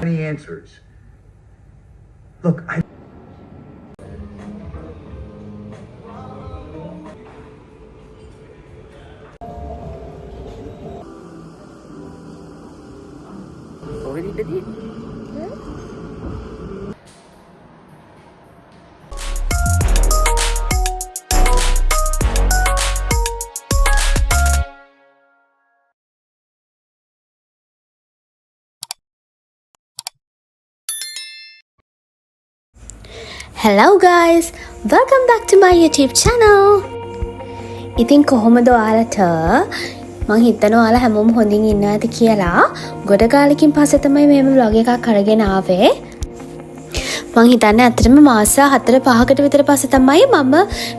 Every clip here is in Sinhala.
Any answers? Look, Hello guys, welcome back to my YouTube channel. ඉතින් කොහොමද ඔයාලට මං හිතනවා ඔයාලා හැමෝම හොඳින් ඉන්න ඇති කියලා. ගොඩ කාලෙකින් පස්සේ තමයි මේ vlog එකක් අරගෙන ආවේ. මං හිතන්නේ ඇත්තටම මාස 4-5කට විතර පස්සේ තමයි මම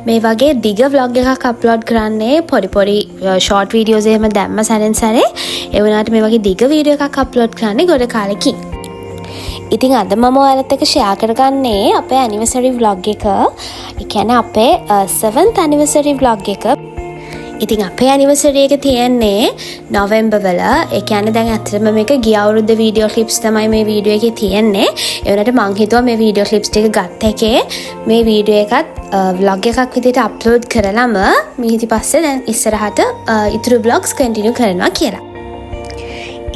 මේ වගේ දිග vlog එකක් අප්ලෝඩ් කරන්නේ. පොඩි short videos එහෙම දැම්ම සැරෙන් සැරේ. ඒ වුණාට මේ වගේ දිග වීඩියෝ එකක් අප්ලෝඩ් කරන්නේ ගොඩ කාලෙකින්. ඉතින් අද මම ඔයාලත් එක්ක ෂෙයා කරගන්නේ අපේ ඇනිවර්සරි vlog එක. ඒ කියන්නේ අපේ 7th anniversary vlog එක. ඉතින් අපේ ඇනිවර්සරි එක තියෙන්නේ නොවැම්බර් වල. ඒ කියන්නේ දැන් ඇත්තටම මේක ගිය අවුරුද්දේ වීඩියෝ ක්ලිප්ස් තමයි මේ වීඩියෝ එකේ තියෙන්නේ. ඒ වුණාට මං හිතුවා මේ වීඩියෝ ක්ලිප්ස් ටික ගත්ත එකේ මේ වීඩියෝ එකත් vlog එකක් විදිහට අප්ලෝඩ් කරලම ඊට පස්සේ දැන් ඉස්සරහට ඊතුරු vlogs continue කරනවා කියලා.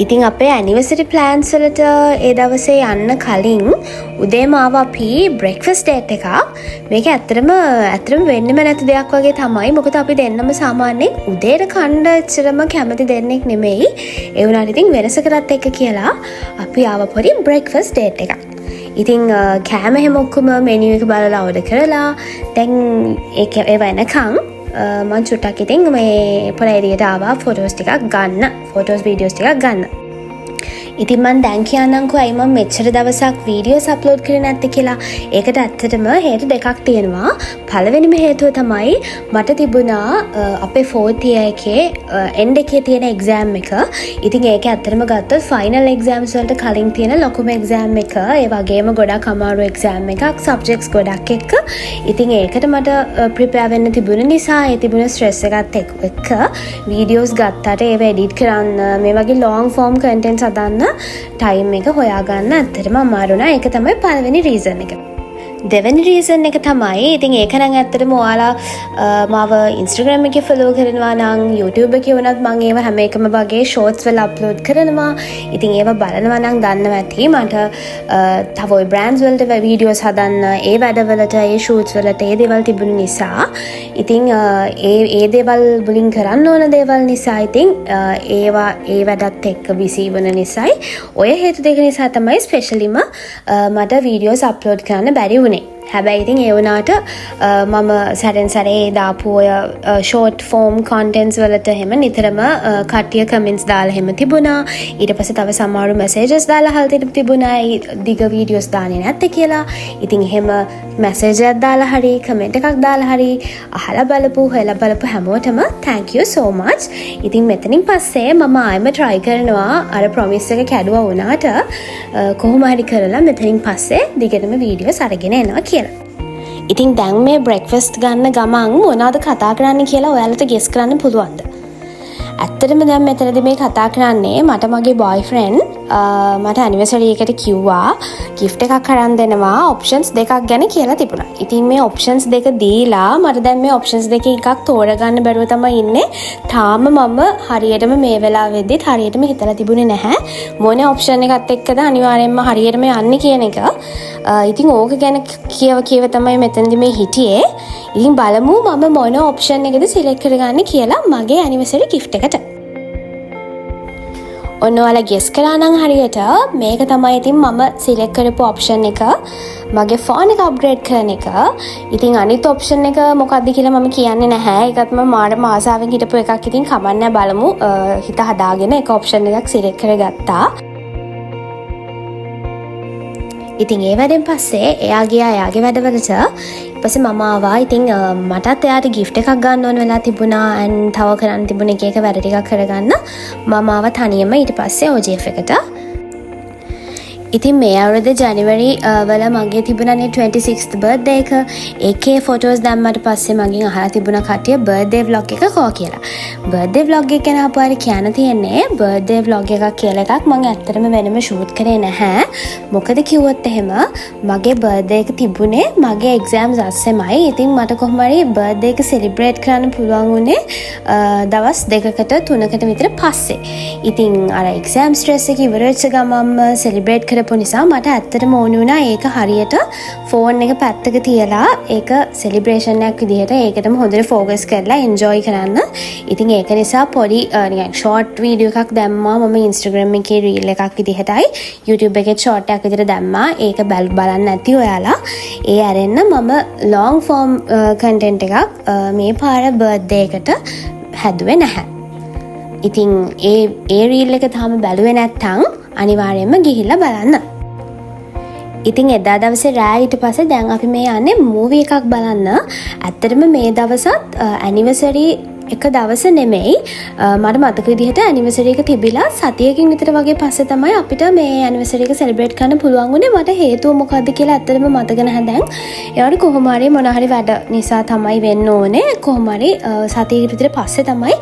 ඉතින් අපේ ඇනිවර්සරි ප්ලෑන්ස් වලට ඒ දවසේ යන්න කලින් උදේම ආවා අපි බ්‍රෙක්ෆාස්ට් ඩේට් එකක්. මේක ඇත්තටම වෙන්නෙම නැති දෙයක් වගේ තමයි. මොකද අපි දෙන්නම සාමාන්‍යයෙන් උදේට කන්න එච්චරම කැමති දෙන්නෙක් නෙමෙයි. ඒ වුණාට ඉතින් වෙනසකටත් එක්ක කියලා අපි ආවා පොඩි බ්‍රෙක්ෆාස්ට් ඩේට් එකක්. ඉතින් කෑම හැම ඔක්කොම මෙනු එක බලලා ඕඩර් කරලා දැන් ඒ වෙනකන් මං චුට්ටක් ඉතින් මේ පොළ එළියට ආවා ෆොටෝස් ටිකක් ගන්න. ෆොටෝස් වීඩියෝස් ටිකක් ගන්න. ඉතින් මං දැන් කියන්නම්කෝ අයි මම මෙච්චර දවසක් වීඩියෝස් අප්ලෝඩ් කරේ නැත්තේ කියලා. ඒකට ඇත්තටම හේතු දෙකක් තියෙනවා. පළවෙනිම හේතුව තමයි මට තිබුණා අපේ 4th year එකේ end එකේ තියෙන exam එක. ඉතින් ඒක ඇත්තටම ගත්තොත් final exams වලට කලින් තියෙන ලොකුම exam එක. ඒ වගේම ගොඩක් අමාරු exam එකක් subjects ගොඩක් එක්ක. ඉතින් ඒකට මට prepare වෙන්න තිබුණ නිසා ඒ තිබුණ stress එකත් එක්ක වීඩියෝස් ගත්තට ඒව edit කරන්න මේ වගේ long form contents හදන්න ටයිම් එක හොයාගන්න ඇත්තටම අමාරු වුණා. ඒක තමයි පළවෙනි රීසන් එක. දෙවෙනි රීසන් එක තමයි ඉතින් ඒක නම් ඇත්තටම ඔයාලා මාව Instagram එකේ follow කරනවා නම් YouTube එකේ වුණත් මම ඒව හැම එකම වගේ shorts වල upload කරනවා. ඉතින් ඒව බලනවා නම් දන්නවා ඇති මට තව ඔය brands වලට videos හදන්න ඒ වැඩවලට ඒ shoots වලට ඒ දේවල් තිබුණ නිසා ඉතින් ඒ දේවල් වලින් කරන්න ඕන දේවල් නිසා ඉතින් ඒවා ඒ වැඩත් එක්ක busy වෙන නිසායි ඔය හේතු දෙක නිසා තමයි speciallyම මට videos upload කරන්න බැරි වුණේ. හැබැයි ඉතින් ඒ වුණාට මම සැරෙන් සැරේ දාපු ඔය short form contents වලට එහෙම නිතරම කට්ටිය comments දාලා එහෙම තිබුණා. ඊට පස්සේ තව සමහර messages දාලා අහලා තිබුණා දිග videos දාන්නේ නැත්තේ කියලා. ඉතින් එහෙම message එකක් දාලා හරි comment එකක් දාලා හරි අහලා බලපු හොයලා බලපු හැමෝටම thank you so much. ඉතින් මෙතනින් පස්සේ මම ආයෙම try කරනවා අර promise එක කැඩුවා වුණාට කොහොම හරි කරලා මෙතනින් පස්සේ දිගටම videos අරගෙන එනවා කියලා. ඉතින් දැන් මේ බ්‍රෙක්ෆාස්ට් ගන්න ගමන් මොනවද කතා කරන්න කියලා ඔයාලට ගෙස් කරන්න පුළුවන්ද? ඇත්තටම දැන් මෙතනදී මේ කතා කරන්නේ මට මගේ බොයිෆ්‍රෙන්ඩ් මට ඇනිවර්සරි එකට කිව්වා gift එකක් අරන් දෙනවා options දෙකක් ගැන කියලා තිබුණා. ඉතින් මේ options දෙක දීලා මට දැන් මේ options දෙකේ එකක් තෝරගන්න බැරුව තමයි ඉන්නේ. තාම මම හරියටම මේ වෙලාවෙදිත් හරියටම හිතලා තිබුණේ නැහැ මොන option එකත් එක්කද අනිවාර්යෙන්ම හරියටම යන්නේ කියන එක. ඉතින් ඕක ගැන කියව තමයි මෙතනදී මේ හිටියේ. ඉතින් බලමු මම මොන option එකද select කරගන්නේ කියලා මගේ anniversary gift එකට. ඔන්න ඔයාලා guess කරා නම් හරියට මේක තමයි ඉතින් මම select කරපු option එක. මගේ phone එක upgrade කරන එක. ඉතින් අනිත් option එක මොකක්ද කියලා මම කියන්නේ නැහැ. ඒකත් මම මාරම ආසාවෙන් හිටපු එකක්. ඉතින් කමන්නේ බලමු. හිත හදාගෙන එක option එකක් select කරගත්තා. ඉතින් ඒ වැඩෙන් පස්සේ එයා ගියා එයාගේ වැඩවලට. ඊපස්සේ මම ආවා. ඉතින් මටත් එයාට gift එකක් ගන්න ඕන වෙලා තිබුණා. and තව කරන්න තිබුණ එක වැඩ ටිකක් කරගන්න මම ආවා තනියම ඊට පස්සේ OGF එකට. ඉතින් මේ අවුරුද්දේ ජනවරි වල මගේ තිබුණනේ 26th බර්ත්ඩේ එක. ඒකේ ෆොටෝස් දැම්මට පස්සේ මගෙන් අහලා තිබුණා කට්ටිය බර්ත්ඩේ vlog එක කෝ කියලා. බර්ත්ඩේ vlog එක ගැන අපුවාරි කියන්න තියෙන්නේ බර්ත්ඩේ vlog එකක් කියලා එකක් මම ඇත්තටම වෙනම ෂූට් කරේ නැහැ. මොකද කිව්වොත් එහෙම මගේ බර්ත්ඩේ එක තිබුණේ මගේ එක්සෑම්ස් අස්සෙමයි. ඉතින් මට කොහොම හරි බර්ත්ඩේ එක සෙලිබ්‍රේට් කරන්න පුළුවන් වුණේ දවස් 2කට 3කට විතර පස්සේ. ඉතින් අර එක්සෑම් ස්ට්‍රෙස් එක ඉවර වෙච්ච ගමන්ම සෙලිබ්‍රේට් කරපු නිසා මට ඇත්තටම ඕන වුණා ඒක හරියට ෆෝන් එක පැත්තක තියලා ඒක සෙලිබ්‍රේෂන් එකක් විදිහට ඒකටම හොඳට ෆෝකස් කරලා එන්ජොයි කරන්න. ඉතින් ඒක නිසා පොඩි නිකන් ෂෝට් වීඩියෝ එකක් දැම්මා මම Instagram එකේ reel එකක් විදිහටයි YouTube එකේ ෂෝට් එකක් විදිහට දැම්මා. ඒක බලන්න නැති ඔයාලා ඒ අරෙන්න මම long form content එකක් මේ පාර birthday එකට හැදුවේ නැහැ. ඉතින් ඒ reel එක තාම බැලුවේ නැත්නම් අනිවාර්යයෙන්ම ගිහිල්ලා බලන්න. ඉතින් එදා දවසේ රෑ ඊට පස්සේ දැන් අපි මේ යන්නේ මූවි එකක් බලන්න. ඇත්තටම මේ දවසත් ඇනිවර්සරි එක දවස නෙමෙයි. මට මතක විදිහට ඇනිවර්සරි එක තිබිලා සතියකින් විතර වගේ පස්සේ තමයි අපිට මේ ඇනිවර්සරි එක සෙලිබ්‍රේට් කරන්න පුළුවන් වුණේ. මට හේතුව මොකද්ද කියලා ඇත්තටම මතක නැහැ දැන්. ඒවට කොහොම හරි මොන හරි වැඩ නිසා තමයි වෙන්න ඕනේ. කොහොම හරි සතියකට විතර පස්සේ තමයි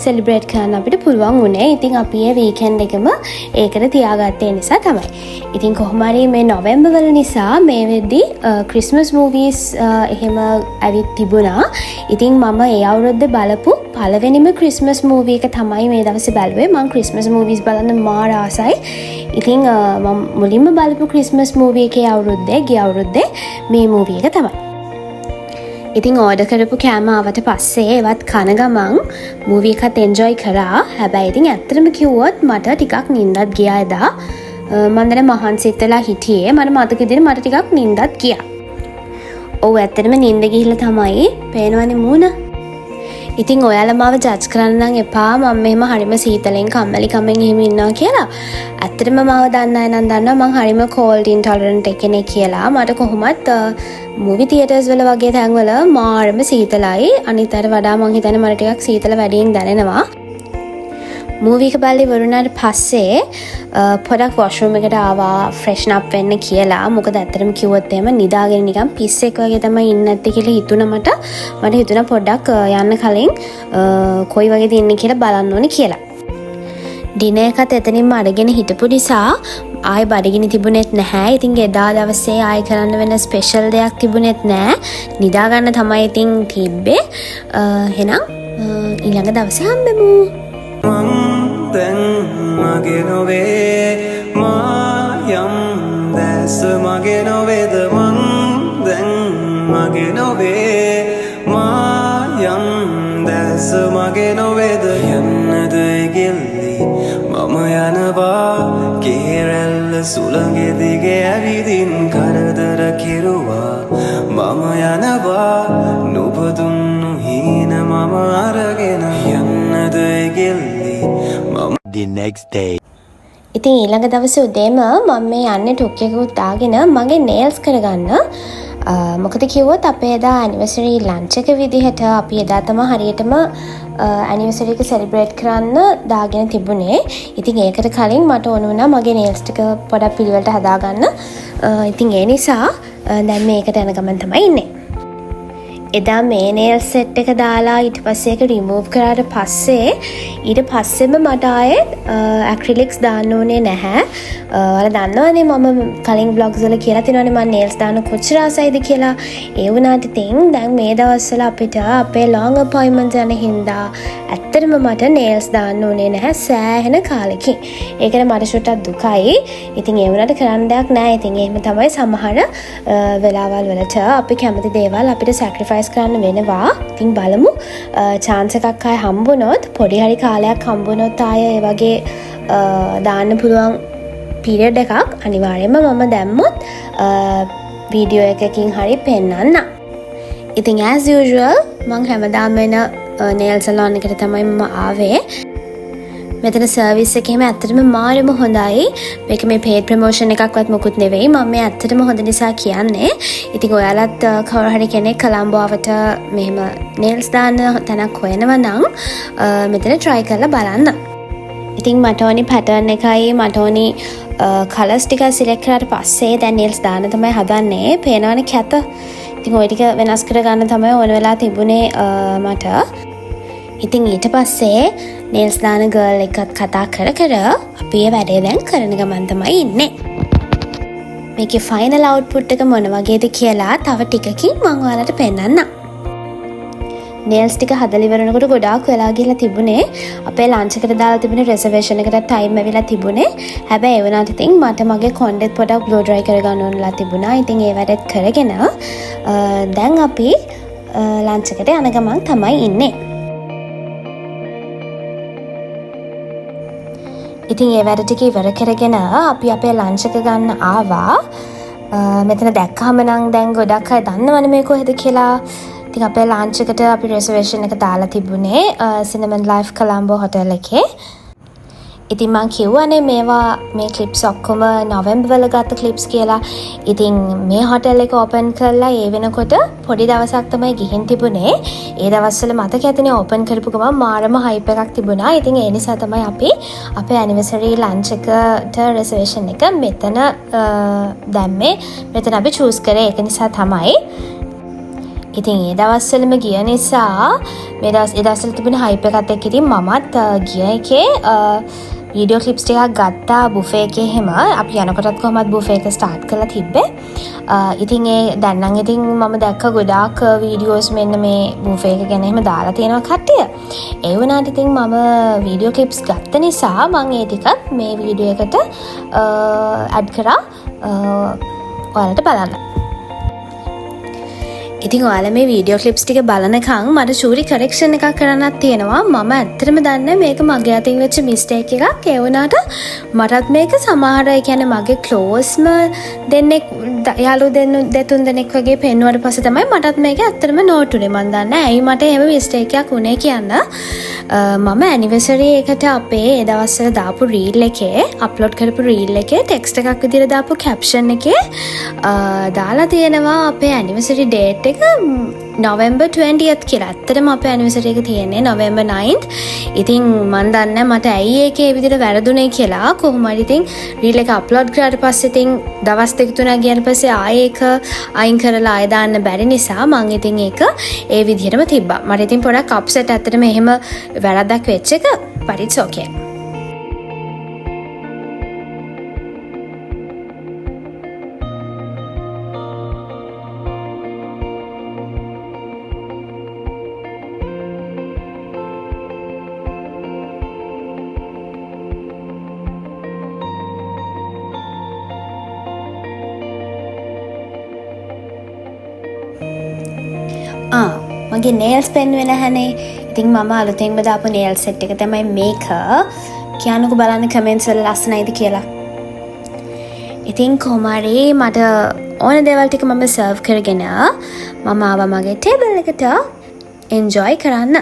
සෙලිබ්‍රේට් කරන්න අපිට පුළුවන් වුණේ. ඉතින් අපි ඒ වීකෙන්ඩ් එකම ඒකට තියාගත්තේ නිසා තමයි. ඉතින් කොහොම හරි මේ නොවැම්බර් වල නිසා මේ වෙද්දි ක්‍රිස්මස් මූවීස් එහෙම ඇවිත් තිබුණා. ඉතින් මම ඒ අවුරුද්දේ බලපු පළවෙනිම ක්‍රිස්මස් මූවී එක තමයි මේ දවසේ බැලුවේ. මම ක්‍රිස්මස් මූවීස් බලන්න මාර ආසයි. ඉතින් මම මුලින්ම බලපු ක්‍රිස්මස් මූවී එකේ අවුරුද්දේ ගිය අවුරුද්දේ මේ මූවී එක තමයි. ඉතින් ඕඩර් කරපු කෑම ආවට පස්සේ ඒවත් කන ගමන් මූවී එකත් එන්ජොයි කරා. හැබැයි ඉතින් ඇත්තටම කිව්වොත් මට ටිකක් නිින්දත් ගියා එදා. මම දැන් මහන්සිත් වෙලා හිටියේ. මට මතක විදිහට මට ටිකක් නිින්දත් ගියා. ඔව් ඇත්තටම නිින්ද ගිහිල්ලා තමයි පේනවනේ මූණ. ඉතින් ඔයාලා මාව ජජ් කරන්න නම් එපා මම මෙහෙම හරිම සීතලෙන් කම්මැලි කමෙන් එහෙම ඉන්නවා කියලා. ඇත්තටම මාව දන්න අය නම් දන්නවා මම හරිම cold intolerant කෙනෙක් කියලා. මට කොහොමත් මූවි තියටර්ස් වල වගේ තැන්වල මාරම සීතලයි. අනිත් අයට වඩා මං හිතන්නේ මට ටිකක් සීතල වැඩියෙන් දැනෙනවා. මූවී එක බලලා ඉවරුණාට පස්සේ පොඩක් වොෂරූම් එකට ආවා ෆ්‍රෙෂන් අප් වෙන්න කියලා. මොකද ඇත්තටම කිව්වොත් එහෙම නිදාගෙන නිකන් පිස්සෙක් වගේ තමයි ඉන්නේ නැත්තේ කියලා හිතුණා මට. මට හිතුණා පොඩ්ඩක් යන්න කලින් කොයි වගේද ඉන්නේ කියලා බලන්න ඕනේ කියලා. ඩිනර් එකත් එතනින්ම අරගෙන හිටපු නිසා ආයෙ බඩගිනි තිබුණෙත් නැහැ. ඉතින් එදා දවසේ ආයෙ කරන්න වෙන ස්පෙෂල් දෙයක් තිබුණෙත් නැහැ. නිදා ගන්න තමයි ඉතින් තිබ්බේ. එහෙනම් ඊළඟ දවසේ හම්බෙමු. දැන් මගේ නොවේ මායම් දැස මගේ නොවේද මං දැන් මගේ නොවේ මායම් දැස මගේ නොවේද යන්නද ගෙල්ලි මම යනවා කේරැල්ල සුළඟ දිගේ ඇවිදින් කරදර කෙරුවා මම යනවා නුබදුන්නු හීන මම අරගෙන යන්නද ගෙල්ලි The next day. ඉතින් ඊළඟ දවසේ උදේම මම මේ යන්නේ ටොක් එකකුත් දාගෙන මගේ nails කරගන්න. මොකද කිව්වොත් අපේ එදා ඇනිවර්සරි ලන්ච් එක විදිහට අපි එදා තමයි හරියටම ඇනිවර්සරි එක සෙලිබ්‍රේට් කරන්න දාගෙන තිබුණේ. ඉතින් ඒකට කලින් මට ඕන වුණා මගේ nails ටික පොඩක් පිළිවෙලට හදාගන්න. ඉතින් ඒ නිසා දැන් මේකට යන ගමන් තමයි ඉන්නේ. එදා මේ nail set එක දාලා ඊට පස්සේ ඒක remove කරාට පස්සේ ඊට පස්සෙම මට ආයේ acrylics දාන්න ඕනේ නැහැ. ඔයාලා දන්නවනේ මම කලින් vlogs වල කියලා තිනවනේ මම nails දාන්න කොච්චර ආසයිද කියලා. ඒ වුණාට ඉතින් දැන් මේ දවස්වල අපිට අපේ long appointments යන හින්දා ඇත්තටම මට nails දාන්න ඕනේ නැහැ සෑහෙන කාලෙකින්. ඒකට මට ෂුට්ටක් දුකයි. ඉතින් ඒ වුණාට කරන්න දෙයක් නැහැ. ඉතින් එහෙම තමයි සමහර වෙලාවල් වලට අපි කැමති දේවල් අපිට sacrifice කරන්න වෙනවා. ඉතින් බලමු chance එකක් ආය හම්බුනොත් පොඩි හරි කාලයක් හම්බුනොත් ආය ඒ වගේ දාන්න පුළුවන් period එකක් අනිවාර්යයෙන්ම මම දැම්මොත් වීඩියෝ එකකින් හරි පෙන්නන්න. ඉතින් as usual මම හැමදාම වෙන nail salon එකට තමයි මම ආවේ. මෙතන සර්විස් එකේම ඇත්තටම මාරම හොඳයි. මේක මේ paid promotion එකක්වත් මොකුත් නෙවෙයි. මම මේ ඇත්තටම හොඳ නිසා කියන්නේ. ඉතින් ඔයාලත් කවුරු හරි කෙනෙක් කොළඹ ආවට මෙහෙම nails දාන්න තැනක් හොයනවා නම් මෙතන try කරලා බලන්න. ඉතින් මට ඕනි pattern එකයි මට ඕනි කලර්ස් ටික සිලෙක්ට් කරාට පස්සේ දැන් nails දාන්න තමයි හදන්නේ. පේනවනේ කැත. ඉතින් ওই ටික වෙනස් කර ගන්න තමයි ඕන වෙලා තිබුණේ මට. ඉතින් ඊට පස්සේ nails දාන girl එකත් කතා කර අපි ඒ වැඩේ දැන් කරන ගමන් තමයි ඉන්නේ. මේකේ ෆයිනල් අවුට්පුට් එක මොන වගේද කියලා තව ටිකකින් මම ඔයාලට පෙන්නන්නම්. nails ටික හදලා ඉවරනකොට ගොඩාක් වෙලා ගිහලා තිබුණේ. අපේ ලන්ච් එකට දාලා තිබුණේ රිසර්වේෂන් එකට ටයිම් ඇවිල්ලා තිබුණේ. හැබැයි ඒ වුණාට ඉතින් මට මගේ කොණ්ඩෙත් පොඩක් බ්ලෝ ඩ්‍රයි කරගන්න ඕනලා තිබුණා. ඉතින් ඒ වැඩත් කරගෙන දැන් අපි ලන්ච් එකට යන ගමන් තමයි ඉන්නේ. ඉතින් ඒ වැඩ ටික ඉවර කරගෙන අපි අපේ ලන්ච් එක ගන්න ආවා. මෙතන දැක්කම නම් දැන් ගොඩක් අය දන්නවනේ මේ කොහෙද කියලා. ඉතින් අපේ ලන්ච් එකට අපි රිසර්වේෂන් එක දාලා තිබුණේ Cinnamon Life Colombo hotel එකේ. ඉතින් මං කිව්වනේ මේ ක්ලිප්ස් ඔක්කොම නොවැම්බර් වල ගත්ත ක්ලිප්ස් කියලා. ඉතින් මේ හොටෙල් එක ඕපන් කරලා ඒ වෙනකොට පොඩි දවසක් තමයි ගිහින් තිබුණේ. ඒ දවස්වල මතක ඇතිනේ ඕපන් කරපු ගමන් මාරම හයිප් එකක් තිබුණා. ඉතින් ඒ නිසා තමයි අපි අපේ ඇනිවර්සරි ලන්ච් එකට රිසර්වේෂන් එක මෙතන දැම්මේ. මෙතන අපි චූස් කරේ ඒක නිසා තමයි. ඉතින් ඒ දවස්වලම ගිය නිසා ඒ දවස්වල තිබුණ හයිප් එකත් එක්ක ඉතින් මමත් ගිය එකේ වීඩියෝ ක්ලිප්ස් ටිකක් ගත්තා බුෆේ එකේ හැම. අපි යනකොටත් කොහමත් බුෆේ එක ස්ටාර්ට් කරලා තිබ්බේ. ඉතින් ඒ දැන් නම් ඉතින් මම දැක්ක ගොඩාක් වීඩියෝස් මෙන්න මේ බුෆේ එක ගැන එහෙම දාලා තියෙනවා කට්ටිය. ඒ වුණාට ඉතින් මම වීඩියෝ ක්ලිප්ස් ගත්ත නිසා මම ඒ ටිකත් මේ වීඩියෝ එකට ඇඩ් කරා ඔයාලට බලන්න. ඉතින් ඔයාලා මේ වීඩියෝ ක්ලිප්ස් ටික බලනකම් මට චූරි කරෙක්ෂන් එකක් කරන්නත් තියෙනවා. මම ඇත්තටම දන්නේ මේක මගේ අතින් වෙච්ච මිස්ටේක් එකක්. ඒ වුණාට මටත් මේක සමහර ඒ කියන්නේ මගේ ක්ලෝස්ම දෙන්නෙක් යාළුවෝ දෙතුන් දෙනෙක් වගේ පෙන්වුවාට පස්සේ තමයි මටත් මේක ඇත්තටම නෝට් උනේ. මම දන්නේ ඇයි මට එහෙම මිස්ටේක් එකක් උනේ කියන්න. මම ඇනිවර්සරි එකට අපේ ඒ දවස්වල දාපු රීල් එකේ අප්ලෝඩ් කරපු රීල් එකේ ටෙක්ස්ට් එකක් විදිහට දාපු කැප්ෂන් එකේ දාලා තියෙනවා අපේ ඇනිවර්සරි ඩේට් එක November 20th කියලා. ඇත්තටම අපේ ඇනිවර්සරි එක තියෙන්නේ November 9th. ඉතින් මන් දන්නේ මට ඇයි ඒකේ ඒ විදිහට වැරදුනේ කියලා. කොහොම හරි ඉතින් රීල් එක අප්ලෝඩ් කරාට පස්සේ ඉතින් දවස් දෙක තුනක් ගියාට පස්සේ ආයේ ඒක අයින් කරලා ආයෙ දාන්න බැරි නිසා මං ඉතින් ඒක ඒ විදිහටම තිබ්බා. මට ඉතින් පොඩක් අප්සෙට් ඇත්තටම එහෙම වැරද්දක් වෙච්ච එක. but it's okay. මගේ nails පෙන්වෙන හැනේ. ඉතින් මම අලුතෙන්ම දාපු nail set එක තමයි මේක. කියන්නකෝ බලන්න කමෙන්ට්ස් වල ලස්සනයිද කියලා. ඉතින් කොහොම හරි මට ඕන දේවල් ටික මම සර්ව් කරගෙන මම ආවා මගේ ටේබල් එකට එන්ජොයි කරන්න.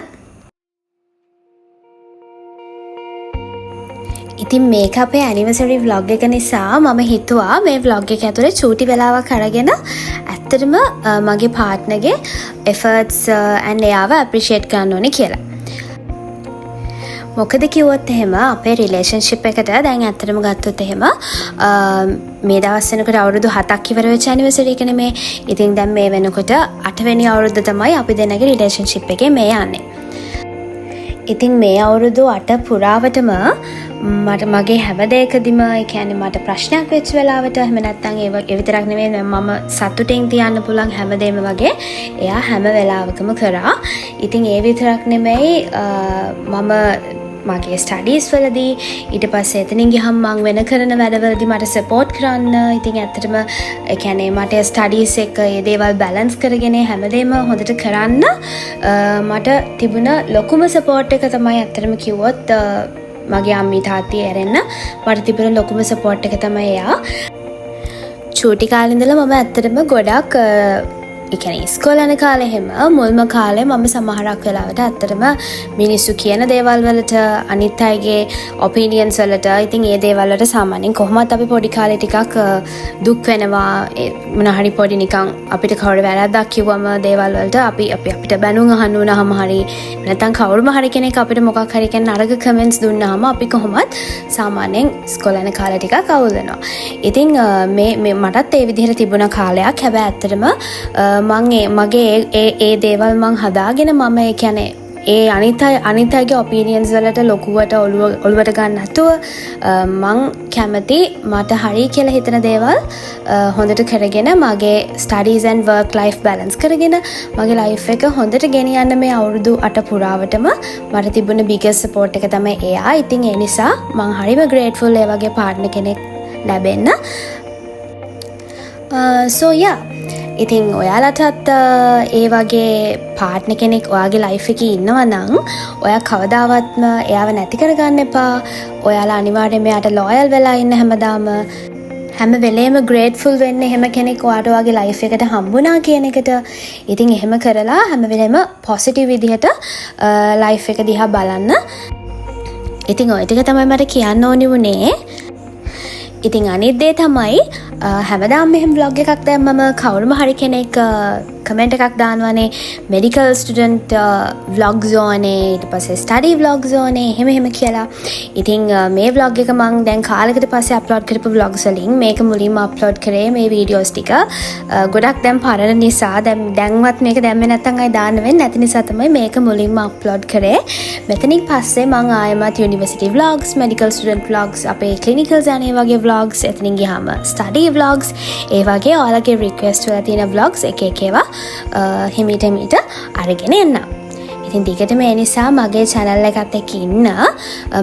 ඉතින් මේක අපේ ඇනිවර්සරි vlog එක නිසා මම හිතුවා මේ vlog එක ඇතුලේ චූටි වෙලාවක් අරගෙන ඇත්තටම මගේ පාර්ට්නර්ගේ efforts and එයාව appreciate කරන්න ඕනේ කියලා. මොකද කිව්වොත් එහෙම අපේ රිලේෂන්ෂිප් එකට දැන් ඇත්තටම ගත්තොත් එහෙම මේ දවස් වෙනකොට අවුරුදු 7ක් ඉවර වෙච්ච ඇනිවර්සරි එක නෙමේ. ඉතින් දැන් මේ වෙනකොට 8 වෙනි අවුරුද්ද තමයි අපි දෙන්නගේ රිලේෂන්ෂිප් එකේ මේ යන්නේ. ඉතින් මේ අවුරුදු 8 පුරාවටම මට මගේ හැම දෙයකදීම ඒ කියන්නේ මට ප්‍රශ්නයක් වෙච්ච වෙලාවට එහෙම නැත්නම් ඒ විතරක් නෙමෙයි මම සතුටින් තියන්න පුළුවන් හැමදේම වගේ එයා හැම වෙලාවකම කරා. ඉතින් ඒ විතරක් නෙමෙයි මම මගේ ස්ටඩීස් වලදී ඊට පස්සේ එතනින් ගියහම මම වෙන කරන වැඩවලදී මට සපෝට් කරන්න. ඉතින් ඇත්තටම ඒ කියන්නේ මට ස්ටඩීස් එක ඒ දේවල් බැලන්ස් කරගෙන හැමදේම හොඳට කරන්න මට තිබුණ ලොකුම සපෝට් එක තමයි ඇත්තටම කිව්වොත් මගේ අම්මී තාත්තා ඇරෙන්න මට තිබුණ ලොකුම සපෝට් එක තමයි එයා. චූටි කාලේ ඉඳලා මම ඇත්තටම ගොඩක් ඒ කියන්නේ ඉස්කෝලේ යන කාලේ හැම මුල්ම කාලේ මම සමහරක් වෙලාවට ඇත්තටම මිනිස්සු කියන දේවල් වලට අනිත් අයගේ ඔපිනියන්ස් වලට ඉතින් ඒ දේවල් වලට සාමාන්‍යයෙන් කොහොමත් අපි පොඩි කාලේ ටිකක් දුක් වෙනවා මොන හරි පොඩි නිකන් අපිට කවුරු වැරද්දක් කිව්වම දේවල් වලට අපිට බැනුම් අහන්න වුණාම හරි නැත්නම් කවුරුම හරි කෙනෙක් අපිට මොකක් හරි කියන නරක කමෙන්ට්ස් දුන්නාම අපි කොහොමත් සාමාන්‍යයෙන් ඉස්කෝලේ යන කාලේ ටිකක් අවුල් වෙනවා. ඉතින් මේ මටත් ඒ විදිහට තිබුණ කාලයක්. හැබැයි ඇත්තටම මගේ ඒ දේවල් මං හදාගෙන මම ඒ කියන්නේ ඒ අනිත් අයගේ ඔපිනියන්ස් වලට ලොකුවට ඔළුවට ගන්න නැතුව මං කැමති මට හරි කියලා හිතන දේවල් හොඳට කරගෙන මගේ studies and work life balance කරගෙන මගේ life එක හොඳට ගෙනියන්න මේ අවුරුදු 8 පුරාවටම මට තිබුණ biggest support එක තමයි එයා. ඉතින් ඒ නිසා මං හරිම grateful ඒ වගේ partner කෙනෙක් ලැබෙන්න. So yeah, ඉතින් ඔයාලටත් ඒ වගේ පාර්ට්නර් කෙනෙක් ඔයාගේ ලයිෆ් එකේ ඉන්නවා නම් ඔයා කවදාවත්ම එයාව නැති කරගන්න එපා. ඔයාලා අනිවාර්යයෙන් එයාට ලෝයල් වෙලා ඉන්න හැමදාම හැම වෙලේම ග්‍රේට්ෆුල් වෙන්න එහෙම කෙනෙක් ඔයාට ඔයාගේ ලයිෆ් එකට හම්බුණා කියන එකට. ඉතින් එහෙම කරලා හැම වෙලේම පොසිටිව් විදිහට ලයිෆ් එක දිහා බලන්න. ඉතින් ඔය ටික තමයි මට කියන්න ඕනි වුණේ. ඉතින් අනිත් දේ තමයි හැමදාම මෙහෙම vlog එකක් දැම්මම කවුරුම හරි කෙනෙක් කමෙන්ට් එකක් දානවානේ මෙඩිකල් ස්ටුඩන්ට් vlogs ඕනේ ඊට පස්සේ ස්ටඩි vlogs ඕනේ එහෙම කියලා. ඉතින් මේ vlog එක මම දැන් කාලයකට පස්සේ අප්ලෝඩ් කරපු vlogs වලින් මේක මුලින්ම අප්ලෝඩ් කරේ මේ වීඩියෝස් ටික. ගොඩක් දැන් පරණ නිසා දැන්වත් මේක දැම්මේ නැත්නම් අය දාන්න වෙන්නේ නැති නිසා තමයි මේක මුලින්ම අප්ලෝඩ් කරේ. මෙතනින් පස්සේ මම ආයෙමත් university vlogs, medical student vlogs, අපේ clinicals යන්නේ වගේ vlogs, එතනින් ගියාම study vlogs, ඒ වගේ ඔයාලගේ request වල තියෙන vlogs එක ඒවා හිමීට අරගෙන එන්න. ඉතින් දිගටම ඒ නිසා මගේ channel එකත් එක්ක ඉන්න.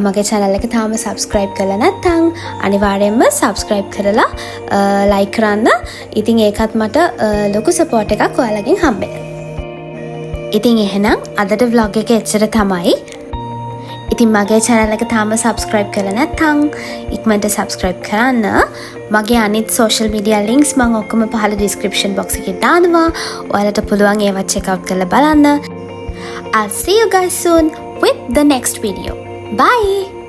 මගේ channel එක තාම subscribe කරලා නැත්නම් අනිවාර්යයෙන්ම subscribe කරලා like කරන්න. ඉතින් ඒකත් මට ලොකු support එකක් ඔයාලගෙන් හම්බෙනවා. ඉතින් එහෙනම් අදට vlog එක එච්චර තමයි. ඉතින් මගේ channel එක තාම subscribe කරලා නැත්නම් ඉක්මනට subscribe කරන්න. මගේ අනිත් social media links මම ඔක්කොම පහළ description box එකේ දානවා. ඔයාලට පුළුවන් ඒවත් check out කරලා බලන්න. I'll see you guys soon with the next video. Bye!